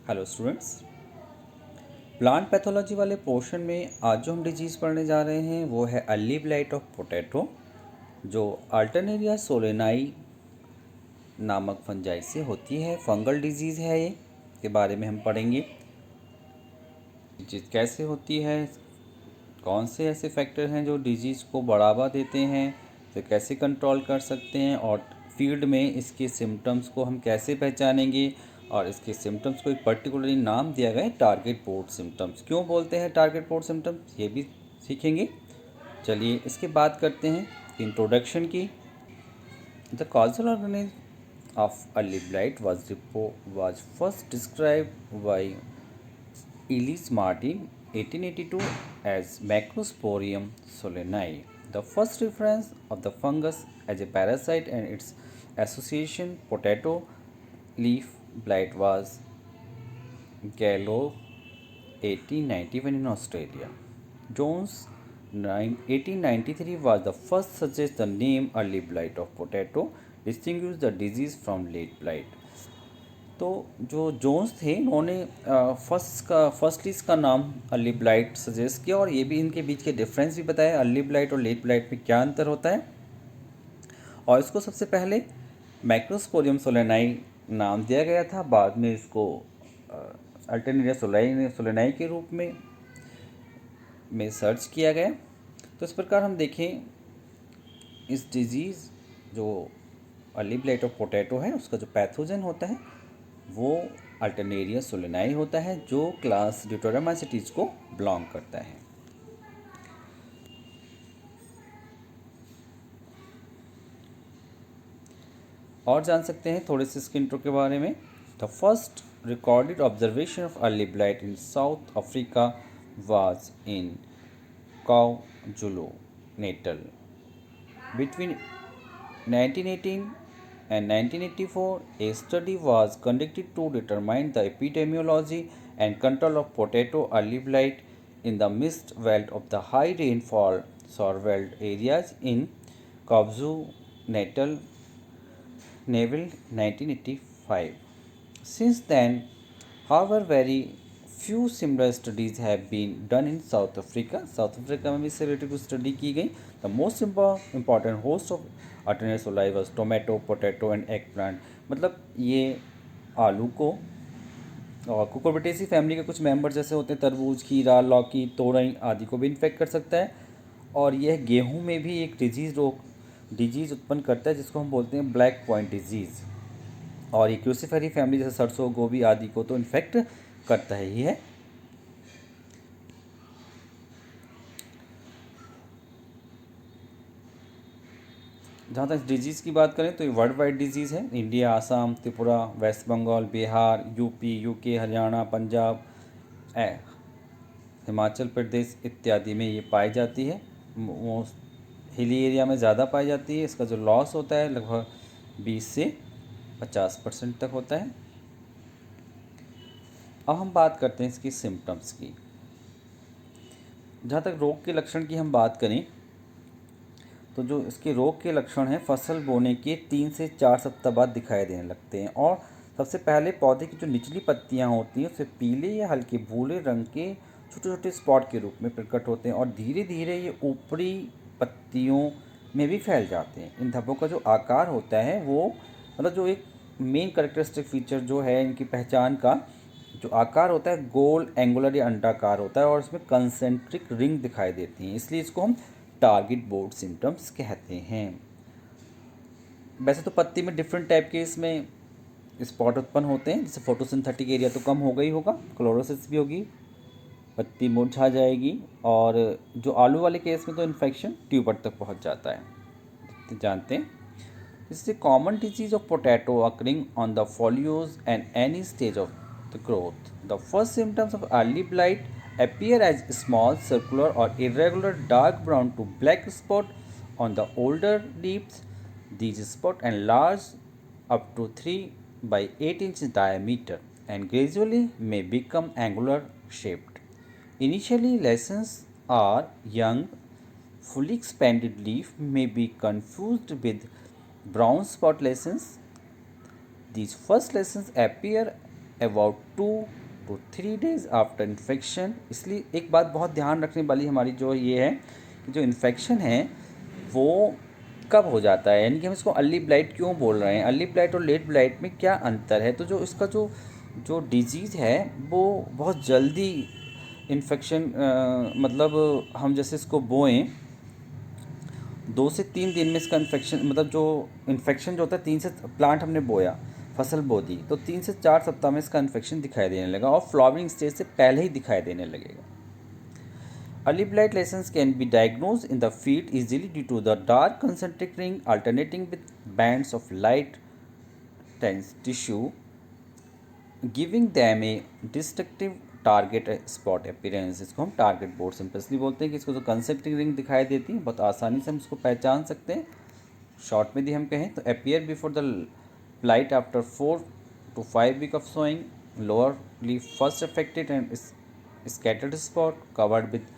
Hello students. Plant pathology वाले portion में आज जो हम डिजीज़ पढ़ने जा रहे हैं वो है अर्ली ब्लाइट ऑफ पोटैटो, जो अल्टरनेरिया सोलेनाई नामक फंजाई से होती है। फंगल डिजीज़ है ये, के बारे में हम पढ़ेंगे। डिजीज़ कैसे होती है, कौन से ऐसे फैक्टर हैं जो डिजीज़ को बढ़ावा देते हैं, तो कैसे कंट्रोल कर सकते हैं, और फील्ड में इसके सिम्टम्स को हम कैसे पहचानेंगे, और इसके सिम्टम्स को एक पर्टिकुलरली नाम दिया गया है टारगेट बोर्ड सिम्टम्स। क्यों बोलते हैं टारगेट बोर्ड सिम्टम्स, ये भी सीखेंगे। चलिए इसके बात करते हैं इंट्रोडक्शन की। The causal organism of early blight was first described by Ellis Martin 1882 as Macrosporium solanae. The first reference of the fungus as a parasite and its association potato leaf blight was Gallo 1891 in Australia. Jones 1893 was the first to suggest the name early blight of potato distinguished the disease from late blight. तो जो Jones थे उन्होंने firstly इसका नाम early blight suggest किया, और ये भी इनके बीच के डिफरेंस भी बताया, अर्ली ब्लाइट और लेट ब्लाइट में क्या अंतर होता है। और इसको सबसे पहले मैक्रोस्पोरियम सोलेनाई नाम दिया गया था, बाद में इसको अल्टरनेरिया सोलेनाई के रूप में सर्च किया गया। तो इस प्रकार हम देखें, इस डिजीज़ जो अर्ली ब्लाइट ऑफ पोटैटो है उसका जो पैथोजन होता है वो अल्टरनेरिया सोलेनाई होता है, जो क्लास ड्यूटेरोमाइसीटीज को बिलोंग करता है। और जान सकते हैं थोड़े से इसके इंट्रो के बारे में। The first recorded observation of early blight in south Africa was in KwaZulu Natal between 1918 and 1984. A study was conducted to determine the epidemiology and control of potato early blight in the mist belt of the high rainfall soil areas in KwaZulu-Natal, 1985. Since then, however, very few similar studies have been done in South Africa. South Africa में भी इससे related कुछ study की गई। The most important host of Artemis soli was tomato, potato and eggplant. मतलब ये आलू को और कुकुरबिटेसी फैमिली के कुछ मेंबर जैसे होते हैं, तरबूज, खीरा, लौकी, तोरई आदि को भी इन्फेक्ट कर सकता है। और यह गेहूं में भी एक डिजीज़ उत्पन्न करता है जिसको हम बोलते हैं ब्लैक पॉइंट डिजीज़। और ये क्रूसीफेरी फैमिली जैसे सरसों, गोभी आदि को तो इन्फेक्ट करता ही है। जहाँ तक डिजीज़ की बात करें तो ये वर्ल्ड वाइड डिजीज़ है। India, Assam, Tripura, West Bengal, Bihar, UP, UK, Haryana, Punjab, Himachal Pradesh इत्यादि में ये पाई जाती है। हिली एरिया में ज़्यादा पाई जाती है। इसका जो लॉस होता है लगभग 20 से 50% तक होता है। अब हम बात करते हैं इसकी सिम्टम्स की। जहाँ तक रोग के लक्षण की हम बात करें तो जो इसके रोग के लक्षण हैं, फसल बोने के 3 से 4 सप्ताह बाद दिखाई देने लगते हैं। और सबसे पहले पौधे की जो निचली पत्तियाँ होती हैं उससे पीले या हल्के भूरे रंग के छोटे छोटे स्पॉट के रूप में प्रकट होते हैं, और धीरे धीरे ये ऊपरी पत्तियों में भी फैल जाते हैं। इन धब्बों का जो आकार होता है वो मतलब जो एक मेन करेक्टरिस्टिक फीचर जो है इनकी पहचान का जो आकार होता है गोल, एंगुलर या अंडाकार होता है, और इसमें कंसेंट्रिक रिंग दिखाई देती हैं, इसलिए इसको हम टारगेट बोर्ड सिम्टम्स कहते हैं। वैसे तो पत्ती में डिफरेंट टाइप के इसमें स्पॉट उत्पन्न होते हैं, जैसे फोटोसिंथेटिक एरिया तो कम हो गई होगा, क्लोरोसिस भी होगी, पत्ती मुरझा जाएगी, और जो आलू वाले केस में तो इन्फेक्शन ट्यूबर तक पहुंच जाता है। तो जानते हैं इससे common disease of potato occurring on the folios and any stage of the growth. The first symptoms of early blight appear as small circular or irregular dark brown to black spot on the older leaves. These spots enlarge up to 3 by 8 inch diameter and gradually may become angular shaped. Initially, lesions are young, fully expanded leaf may be confused with brown spot lesions. These first lesions appear about 2 to 3 days after infection. इसलिए एक बात बहुत ध्यान रखने वाली हमारी जो ये है कि जो इन्फेक्शन है वो कब हो जाता है, यानी कि हम इसको अर्ली ब्लाइट क्यों बोल रहे हैं, अर्ली ब्लाइट और लेट ब्लाइट में क्या अंतर है। तो जो इसका जो जो डिजीज़ है वो बहुत जल्दी इन्फेक्शन, मतलब हम जैसे इसको बोएं 2 से 3 दिन में इसका इन्फेक्शन, मतलब जो इन्फेक्शन जो होता है 3 से, प्लांट हमने बोया, फसल बो दी, तो 3 से 4 सप्ताह में इसका इन्फेक्शन दिखाई देने लगा और फ्लावरिंग स्टेज से पहले ही दिखाई देने लगेगा। Early blight lesions can be diagnosed in the field easily due to the dark concentric ring alternating with bands of light dense tissue, giving them a distinctive target spot appearance. इसको हम target board सिंपल्सली बोलते हैं कि इसको जो concentric ring दिखाई देती है बहुत आसानी से हम इसको पहचान सकते हैं। शॉर्ट में भी हम कहें तो appear before the blight after 4 to 5 weeks of sowing, lower leaf first affected and scattered spot covered with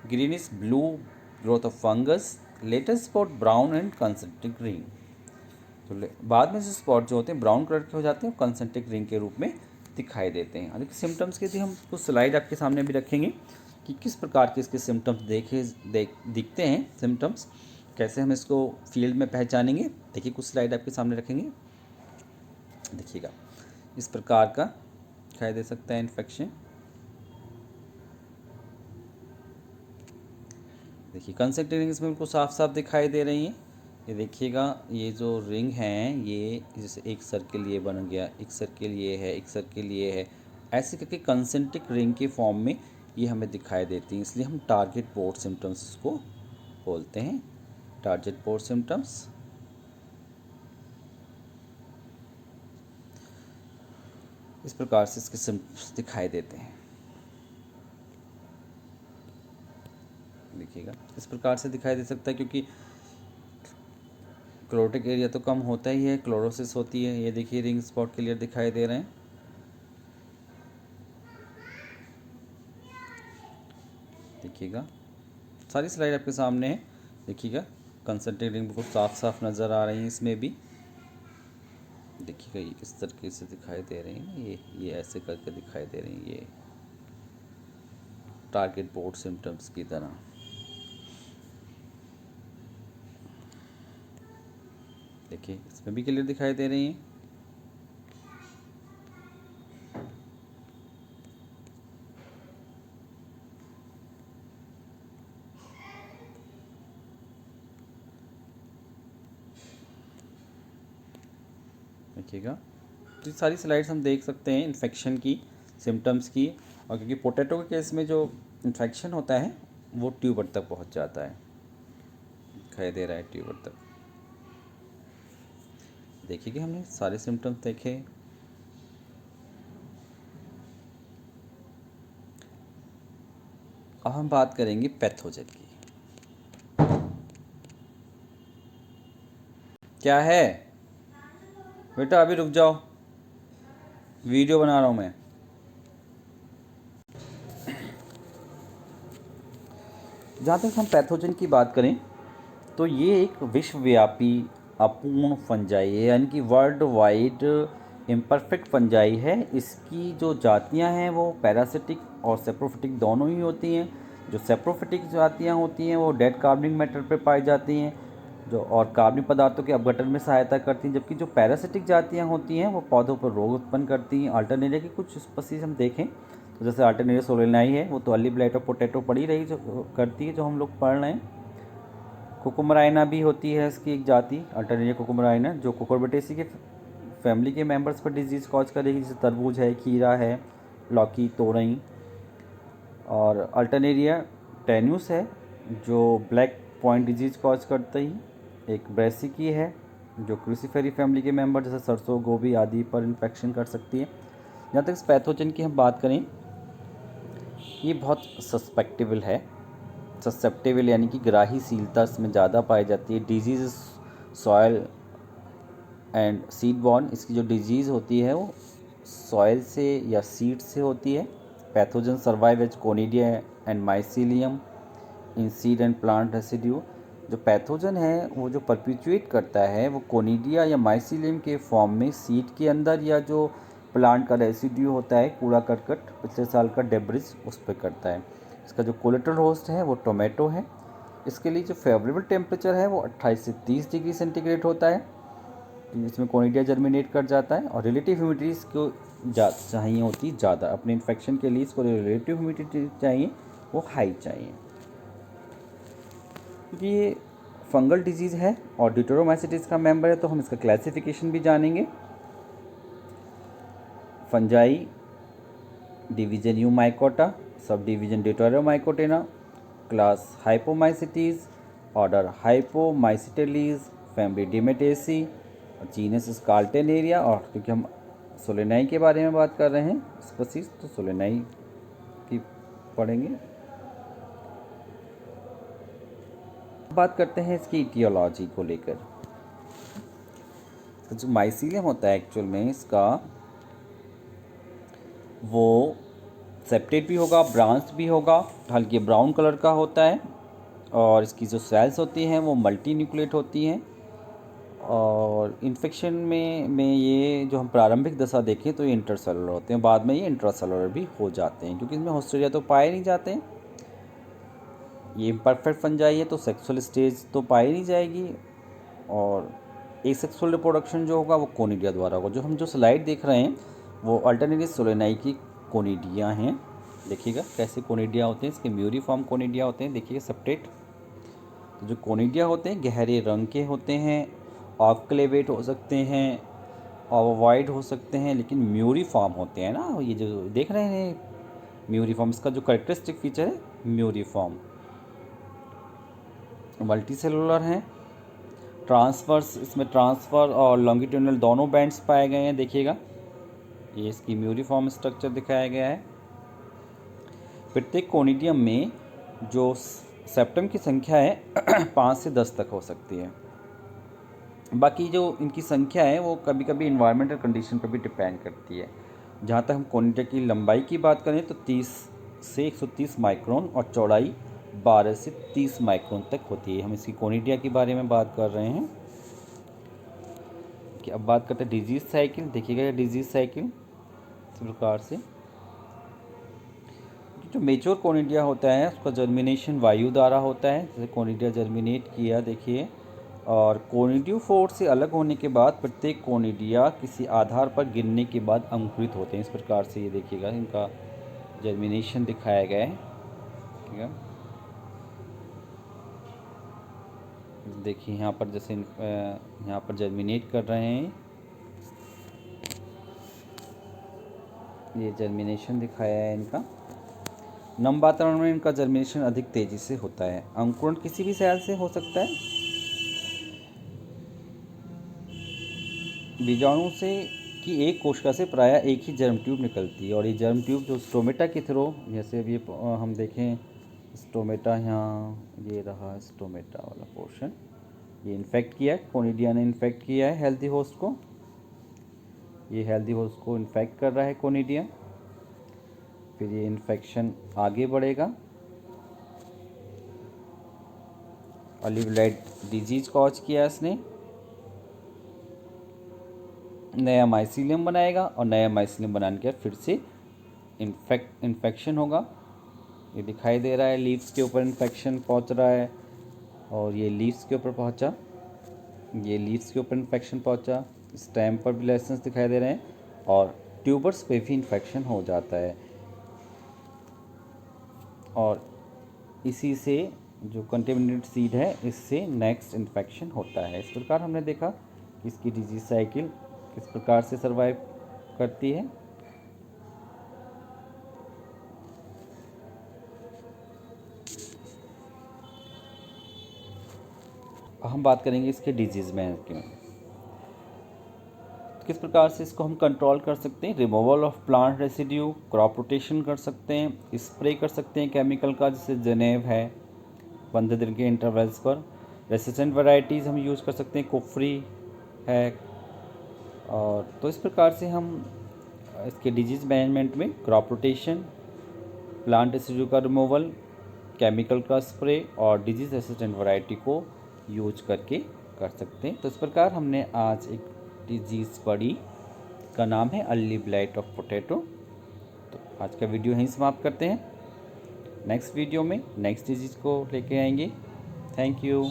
greenish blue growth of fungus, later spot brown and concentric ring। तो बाद में जो स्पॉट जो होते हैं ब्राउन कलर के हो जाते हैं, कंसेंट्रिक रिंग के रूप में दिखाई देते हैं। और सिम्टम्स के लिए हम कुछ स्लाइड आपके सामने भी रखेंगे कि किस प्रकार के इसके सिम्टम्स दिखते हैं, सिम्टम्स कैसे हम इसको फील्ड में पहचानेंगे। देखिए कुछ स्लाइड आपके सामने रखेंगे, देखिएगा इस प्रकार का दिखाई दे सकता है इन्फेक्शन। देखिए कंसेंट्रिक रिंग इसमें बिल्कुल साफ साफ दिखाई दे रही हैं। ये देखिएगा ये जो रिंग हैं ये जैसे एक सर्किल ये बन गया, एक सर्किल ये है, एक सर्किल ये है, ऐसे करके कंसेंट्रिक रिंग के फॉर्म में ये हमें दिखाई देती हैं। इसलिए हम टारगेट बोर्ड सिम्टम्स इसको बोलते हैं, टारगेट बोर्ड सिम्टम्स। इस प्रकार से इसके सिम्टम्स दिखाई देते हैं। देखिएगा इस प्रकार से दिखाई दे सकता है क्योंकि क्लोरोटिक एरिया तो कम होता ही है, क्लोरोसिस होती है। ये देखिए रिंग स्पॉट क्लियर दिखाई दे रहे हैं। देखिएगा सारी स्लाइड आपके सामने है, देखिएगा कंसेंट्रिक रिंग बिल्कुल साफ साफ नज़र आ रही है इसमें भी। देखिएगा ये किस तरीके से दिखाई दे रही है, ये ऐसे करके दिखाई दे रही है, ये टारगेट बोर्ड सिम्टम्स की तरह। देखिए इसमें भी क्लियर दिखाई दे रही हैं। देखिएगा तो सारी स्लाइड्स हम देख सकते हैं इन्फेक्शन की, सिम्टम्स की। और क्योंकि पोटैटो के केस में जो इन्फेक्शन होता है वो ट्यूबर तक पहुंच जाता है, दिखाई दे रहा है ट्यूबर तक। देखिए कि हमने सारे सिम्टम्स देखे। अब हम बात करेंगे पैथोजन की। क्या है बेटा, अभी रुक जाओ, वीडियो बना रहा हूँ मैं। जहाँ तक हम पैथोजन की बात करें तो ये एक विश्वव्यापी अपूर्ण फंजाई है, यानी कि वर्ल्ड वाइड इम्परफेक्ट फंजाई है। इसकी जो जातियाँ हैं वो पैरासिटिक और सेप्रोफिटिक दोनों ही होती हैं। जो सेप्रोफिटिक जातियाँ होती हैं वो डेड कार्बनिक मैटर पर पाई जाती हैं जो और कार्बनिक पदार्थों के अपघटन में सहायता करती हैं, जबकि जो पैरासिटिक जातियाँ होती हैं वो पौधों पर रोग उत्पन्न करती हैं। अल्टरनेरिया की कुछ स्पीशीज हम देखें तो जैसे अल्टरनेरिया सोलेनाई है, वो तो अर्ली ब्लाइट और पोटैटो पड़ी रही जो करती है, जो हम लोग पढ़ रहे हैं। कुकुमराइना भी होती है इसकी एक जाति, अल्टरनेरिया कुकुमराइना, जो कुकुरबिटेसी के फैमिली के मेंबर्स पर डिजीज़ कॉज करेगी, जैसे तरबूज है, खीरा है, लौकी, तोरई। और अल्टरनेरिया टेन्यूस है जो ब्लैक पॉइंट डिजीज़ कॉज करता ही। एक ब्रेसिकी है जो क्रूसीफेरी फैमिली के मेंबर जैसे सरसों, गोभी आदि पर इन्फेक्शन कर सकती है। जहाँ तक इस पैथोजन की हम बात करें, ये बहुत ससेप्टेबल यानी कि ग्राहीशीलता इसमें ज़्यादा पाई जाती है। Disease soil and seed born, इसकी जो डिजीज़ होती है वो सॉयल से या सीड से होती है। Pathogen survive as conidia and mycelium in seed and plant residue. जो पैथोजन है वो जो परपिचुएट करता है वो कोनिडिया या माइसीलियम के फॉर्म में सीड के अंदर या जो प्लांट का रेसिड्यू होता है, कूड़ा करकट, पिछले साल का डेब्रिज उस पर करता है। इसका जो कोलेटरल होस्ट है वो टोमेटो है। इसके लिए जो फेवरेबल टेम्परेचर है वो 28 से 30 डिग्री सेंटीग्रेड होता है, इसमें कोनिडिया जर्मिनेट कर जाता है। और रिलेटिव ह्यूमिडिटी इसको चाहिए होती है ज़्यादा, अपने इन्फेक्शन के लिए इसको रिलेटिव ह्यूमिडिटी चाहिए वो हाई चाहिए, क्योंकि ये फंगल डिजीज़ है और ड्यूटेरोमाइसिटिस का मेंबर है। तो हम इसका क्लासिफिकेशन भी जानेंगे। Fungi division Eumycota, sub division Deuteromycotina, class Hyphomycetes, order Hyphomycetales, family Dematiaceae, genus Alternaria. और क्योंकि हम सोलेनाई के बारे में बात कर रहे हैं स्पीसीज, तो सोलेनाई की पढ़ेंगे। बात करते हैं इसकी इटियोलॉजी को लेकर। तो जो माइसीलियम होता है एक्चुअल में इसका वो सेप्टेट भी होगा, ब्रांच भी होगा, हल्के ब्राउन कलर का होता है। और इसकी जो सेल्स होती हैं वो मल्टी न्यूक्लिएट होती हैं। और इन्फेक्शन में ये जो हम प्रारंभिक दशा देखें तो ये इंटरसेलुलर होते हैं, बाद में ये इंट्रासेलुलर भी हो जाते हैं, क्योंकि इसमें होस्टेरिया तो पाए नहीं जाते हैं। ये इम्परफेक्ट फंजाई है तो सेक्सुअल स्टेज तो पाई नहीं जाएगी। और एसेक्सुअल रिप्रोडक्शन जो होगा वो कोनिडिया द्वारा होगा। जो हम जो स्लाइड देख रहे हैं वो अल्टरनेटिव सोलेनाई की कोनिडिया हैं। देखिएगा कैसे कोनिडिया होते हैं, इसके म्यूरिफॉर्म कोनिडिया होते हैं। देखिए सेप्टेट। तो जो कोनिडिया होते हैं गहरे रंग के होते हैं, ऑक्लेवेट हो सकते हैं, ओवॉइड हो सकते हैं, लेकिन म्यूरिफॉर्म होते हैं ना। ये जो देख रहे हैं म्यूरिफॉर्म, इसका जो करेक्टरिस्टिक फीचर है म्यूरिफॉर्म। मल्टी सेलुलर हैं, ट्रांसवर्स, इसमें ट्रांसफर और लॉन्गिट्यूडनल दोनों बैंड्स पाए गए हैं। देखिएगा ये इसकी म्यूरिफॉर्म स्ट्रक्चर दिखाया गया है। प्रत्येक कोनिडियम में जो सेप्टम की संख्या है 5 से 10 तक हो सकती है। बाकी जो इनकी संख्या है वो कभी कभी इन्वायरमेंटल कंडीशन पर भी डिपेंड करती है। जहाँ तक हम कोनिडिया की लंबाई की बात करें तो 30 से 130 माइक्रोन और चौड़ाई 12 से 30 माइक्रोन तक होती है। हम इसकी कोनिडिया के बारे में बात कर रहे हैं। कि अब बात करते हैं डिजीज़ साइकिल। देखिएगा ये डिजीज़ साइकिल इस प्रकार से। जो मेच्योर कोनिडिया होता है उसका जर्मिनेशन वायु द्वारा होता है। जैसे कोनिडिया जर्मिनेट किया देखिए, और कोनिडियोफोर से अलग होने के बाद प्रत्येक कोनिडिया किसी आधार पर गिरने के बाद अंकुरित होते हैं। इस प्रकार से ये देखिएगा इनका जर्मिनेशन दिखाया गया है। ठीक है, देखिए यहाँ पर जैसे यहाँ पर जर्मिनेट कर रहे हैं, ये जर्मिनेशन दिखाया है इनका। नम वातावरण में इनका जर्मिनेशन अधिक तेजी से होता है। अंकुरण किसी भी सेल से हो सकता है। बीजाणु से की एक कोशिका से प्रायः एक ही जर्म ट्यूब निकलती है, और ये जर्म ट्यूब जो स्टोमेटा के थ्रू, जैसे अभी हम देखें स्टोमेटा, यहाँ ये रहा स्टोमेटा वाला पोर्शन, ये इन्फेक्ट किया है, कोनिडिया ने इन्फेक्ट किया है हेल्दी होस्ट को। ये हेल्दी होस्ट को इन्फेक्ट कर रहा है कोनिडिया, फिर ये इन्फेक्शन आगे बढ़ेगा, ऑलिव लाइट डिजीज कॉज किया इसने, नया माइसीलियम बनाएगा, और नया माइसीलियम बनाने के बाद फिर से इन्फेक्शन होगा। ये दिखाई दे रहा है लीव्स के ऊपर इन्फेक्शन पहुंच रहा है, और ये लीव्स के ऊपर पहुंचा, ये लीव्स के ऊपर इन्फेक्शन पहुंचा, स्टेम पर भी लेसेंस दिखाई दे रहे हैं, और ट्यूबर्स पे भी इन्फेक्शन हो जाता है। और इसी से जो कंटेमिनेटेड सीड है इससे नेक्स्ट इन्फेक्शन होता है। इस प्रकार हमने देखा कि इसकी डिजीज साइकिल किस प्रकार से सर्वाइव करती है। हम बात करेंगे इसके डिजीज़ में किस प्रकार से इसको हम कंट्रोल कर सकते हैं। Removal of plant residue, crop rotation कर सकते हैं, स्प्रे कर सकते हैं केमिकल का, जैसे जनेब है 15 दिन के इंटरवल्स पर। रेसिस्टेंट वैरायटीज़ हम यूज़ कर सकते हैं, कुफरी है। और तो इस प्रकार से हम इसके डिजीज़ मैनेजमेंट में क्रॉप रोटेशन, प्लांट रेसिड्यू का रिमूवल, केमिकल का स्प्रे और डिजीज़ रेसिस्टेंट वैरायटी को यूज करके कर सकते हैं। तो इस प्रकार हमने आज एक डिजीज़ पढ़ी इसका नाम है अर्ली ब्लाइट ऑफ पोटैटो। तो आज का वीडियो यहीं समाप्त करते हैं। नेक्स्ट वीडियो में नेक्स्ट डिजीज़ को लेके आएंगे। Thank you.